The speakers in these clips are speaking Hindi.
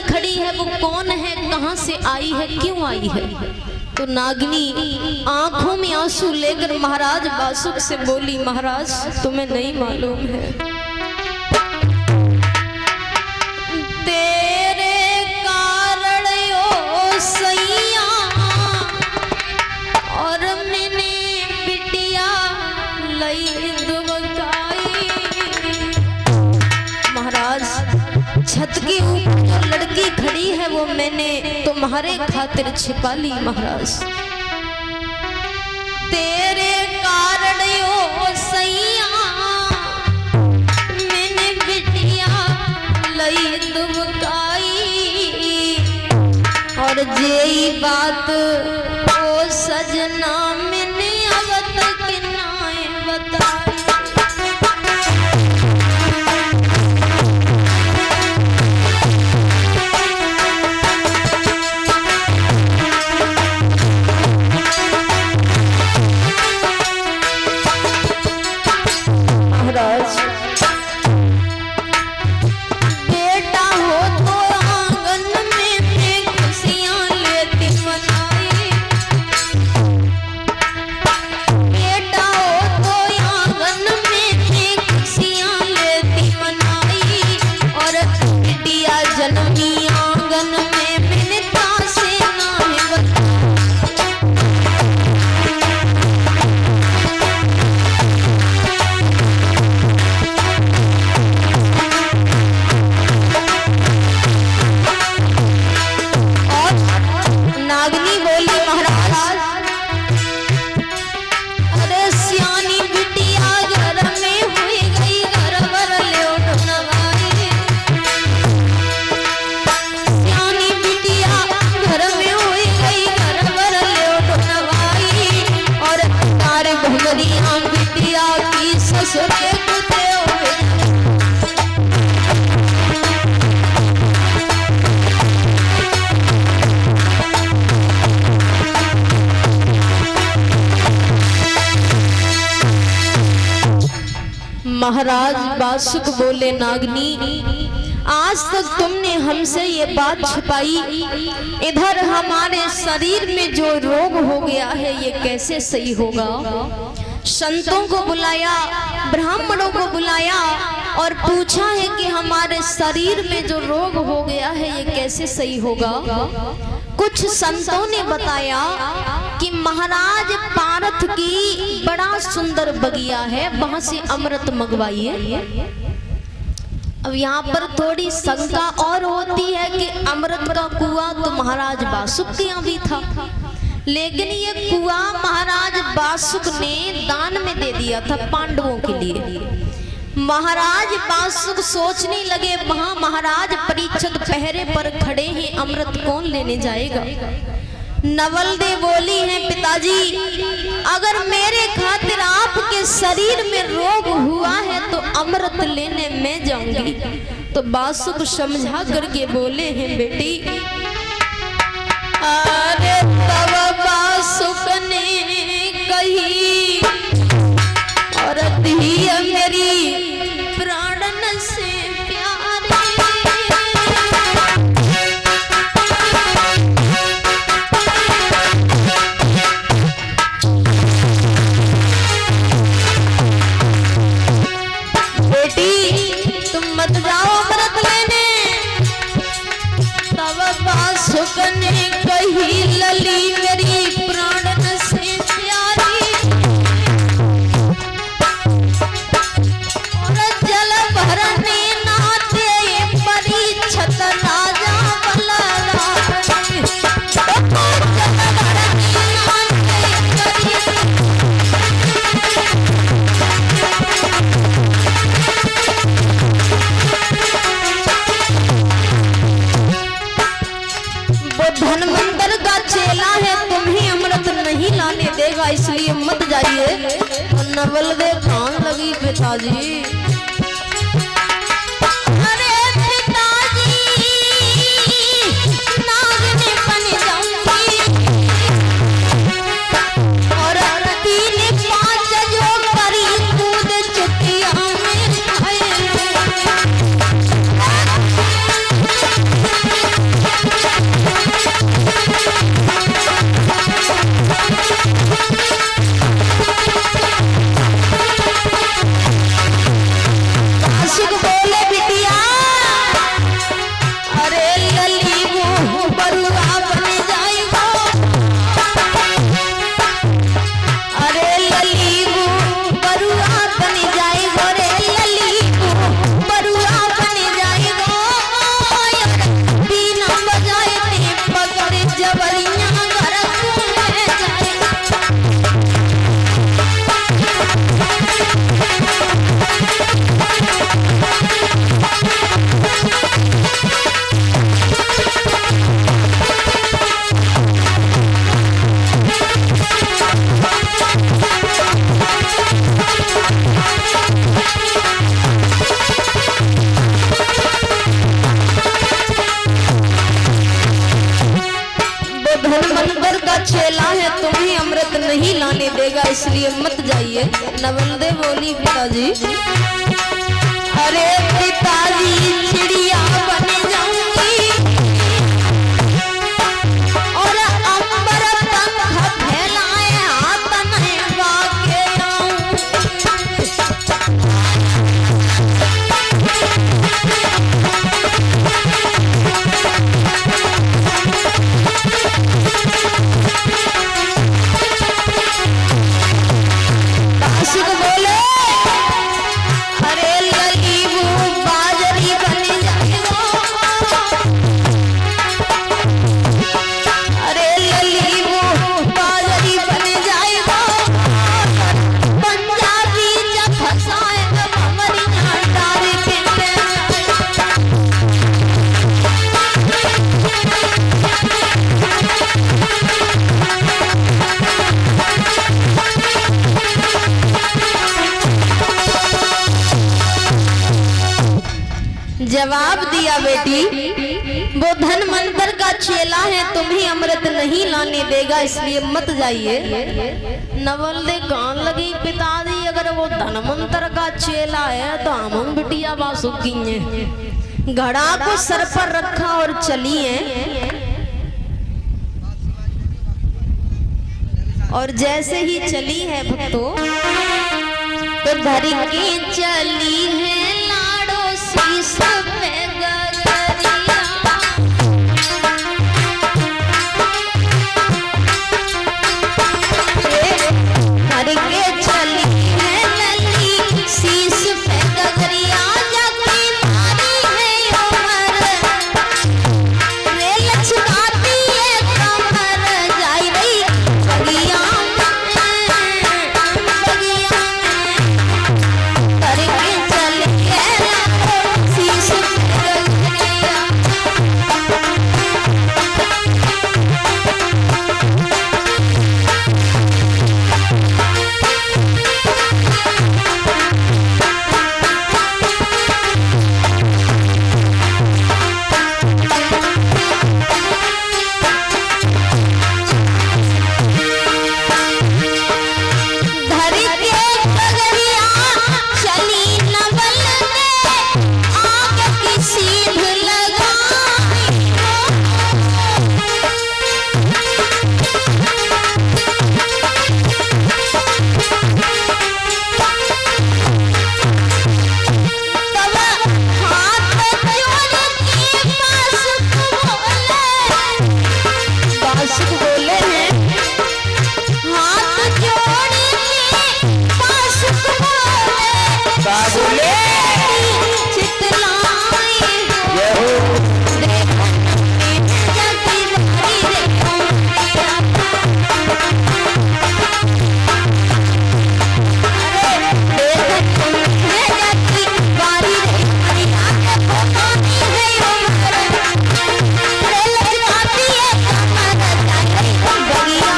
खड़ी है वो कौन है, कहां से आई है, क्यों आई है? तो नागिनी आंखों में आंसू लेकर महाराज बासुक से बोली, महाराज तुम्हें नहीं मालूम है, तेरे कारण ओ सैया और मैंने बिटिया लई दुबकाई। महाराज छत के ऊपर जो लड़की खड़ी है वो मैंने तुम्हारे खातिर छिपा ली। महाराज तेरे कारण ओ सैया मैंने बिटिया लई दुबकाई, और जेई बात ओ सजना मैंने अब तक नाए बताई। महाराज बासुक बोले, नागनी आज तक तुमने हमसे ये बात छिपाई, इधर हमारे शरीर में जो रोग हो गया है ये कैसे सही होगा? संतों को बुलाया, ब्राह्मणों को बुलाया और पूछा है कि हमारे शरीर में जो रोग हो गया है ये कैसे सही होगा? कुछ संतों ने बताया कि महाराज पारथ की बड़ा सुंदर बगिया है, वहां से अमृत मंगवाइए। अब यहाँ पर थोड़ी शंका और होती है कि अमृत का कुआं तो महाराज बासुक के यहाँ भी था, लेकिन ये कुआं महाराज बासुक ने दान में दे दिया था पांडवों के लिए। महाराज बासुक सोचने लगे, वहां महाराज परीक्षित पहरे पर खड़े हैं, अमृत कौन लेने जाएगा? नवल दे बोली है, पिताजी अगर मेरे खातिर आपके शरीर में रोग हुआ है तो अमृत लेने मैं जाऊंगी। तो बासुक समझा करके बोले हैं, बेटी अरे तब बासुक ने कही और धिया मेरी प्राणन से ने कही लली मेरी प्राणन से प्यारी, और जल भरने नाते परीक्षित राजा बलराम, जल भरने धनवंतर का चेला है, तुम्हें अमृत नहीं लाने देगा, इसलिए मत जाइए। नवल दे कान लगी, पिताजी अरे पिताजी नागने बन जाऊंगी, और 3-5 जो करी कूद चुटिया में लली वो बरुआ बन जाएगा, अरे लली वो बरुआ बन जाएगा, रे लली वो बरुआ बन जाएगा, बिना बजाए ते पकड़े जबरियां घर में जाएगा। धनवंतर का चेला है, तुम्हें अमृत नहीं लाने देगा, इसलिए मत जाइए। नवलदे बोली पिताजी, अरे पिताजी चिड़िया बन जाऊंगी और अंबर पंख फैलाए हाथ नहवा के आऊं। बासुक बोले, अरे लली वो बाजरी बन जाएगा, अरे लली वो बाजरी बन जाएगा, पंजाबी जब फसाएगा हमारी डारे के जवाब दिया, बेटी वो धनवंतर का चेला है, तुम्हें अमृत नहीं लाने देगा, इसलिए मत जाइए। नवलदे कान लगी, पिताजी अगर वो धनवंतर का चेला है तो हम बिटिया बासुकी है। घड़ा को सर पर रखा और चली है, और जैसे ही चली है भक्तों तो धर के चली है लाडो शीश पे गगरिया, धर के चली है लली शीश पे गगरिया, जाके मारी है उमर रे लचकाती है कमर, जाई रही बगिया बगिया करके चल के शीश पे गगरिया। धर के गगरिया चली नवल ने, आग की सीध लगाई तब हाथ जोड़ के बासुक बोले हैं, हाथ जोड़ के बासुक बोले, चितलाए देखो जाती बारी देखो जाती बारी देखो है उमर रे लचकाती है कमर, जाई बगिया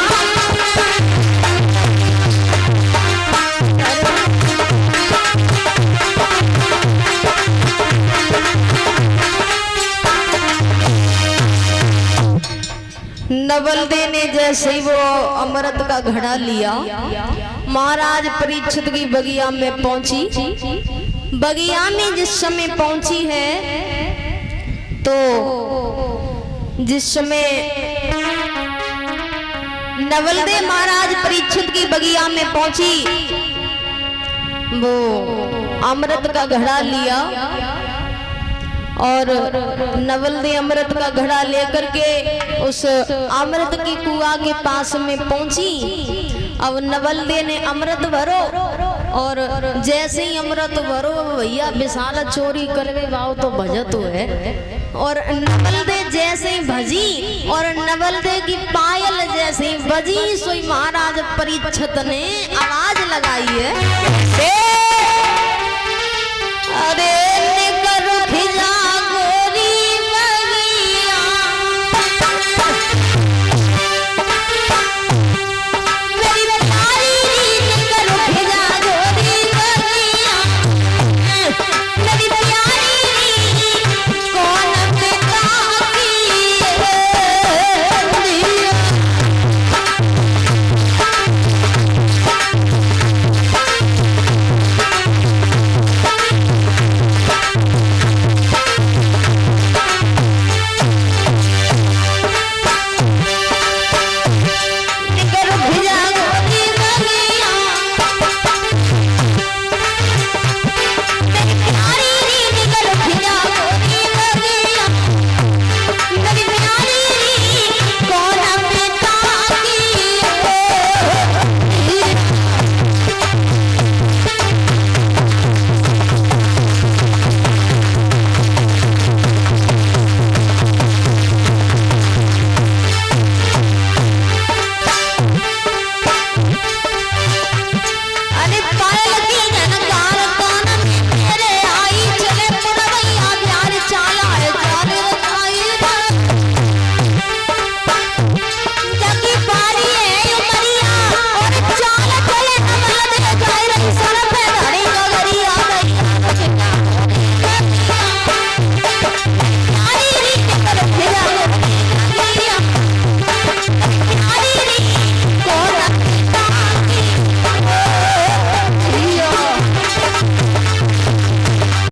नवलदे ने जैसे ही वो अमृत का घड़ा लिया, महाराज परीक्षित की बगिया में पहुंची। बगिया में जिस समय पहुंची है तो जिस समय नवलदे महाराज परीक्षित की बगिया में पहुंची, वो अमृत का घड़ा लिया और नवल दे अमृत का घड़ा लेकर के उस अमृत की कुआ के पास में पहुंची। अब नवल दे ने अमृत भरो और जैसे ही अमृत भरो भैया विशाल चोरी करवे वाओ तो भजत है। और नवल दे जैसे ही भजी और नवल दे की पायल जैसे ही बजी सोई महाराज परीक्षित ने आवाज लगाई है,